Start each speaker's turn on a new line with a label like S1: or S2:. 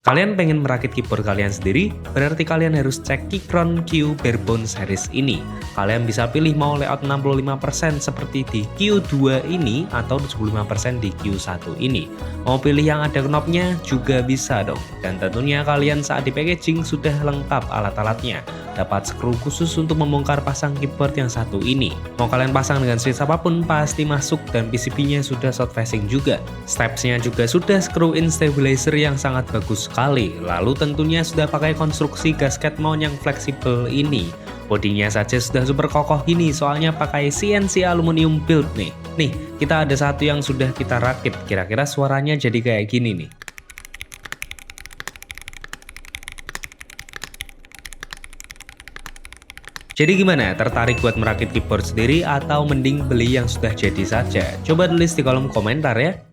S1: Kalian pengen merakit keyboard kalian sendiri? Berarti kalian harus cek Keychron Q Barebone series ini. Kalian bisa pilih mau layout 65% seperti di Q2 ini atau 75% di Q1 ini. Mau pilih yang ada knobnya juga bisa dong. Dan tentunya kalian saat di packaging sudah lengkap alat-alatnya. Dapat skru khusus untuk membongkar pasang keyboard yang satu ini. Mau kalian pasang dengan switch apapun pasti masuk dan PCB-nya sudah short facing juga. Steps-nya juga sudah screw in stabilizer yang sangat bagus sekali. Lalu tentunya sudah pakai konstruksi gasket mount yang fleksibel ini. Bodinya saja sudah super kokoh ini soalnya pakai CNC aluminium build nih. Nih, kita ada satu yang sudah kita rakit. Kira-kira suaranya jadi kayak gini nih. Jadi gimana? Tertarik buat merakit keyboard sendiri atau mending beli yang sudah jadi saja? Coba tulis di kolom komentar ya.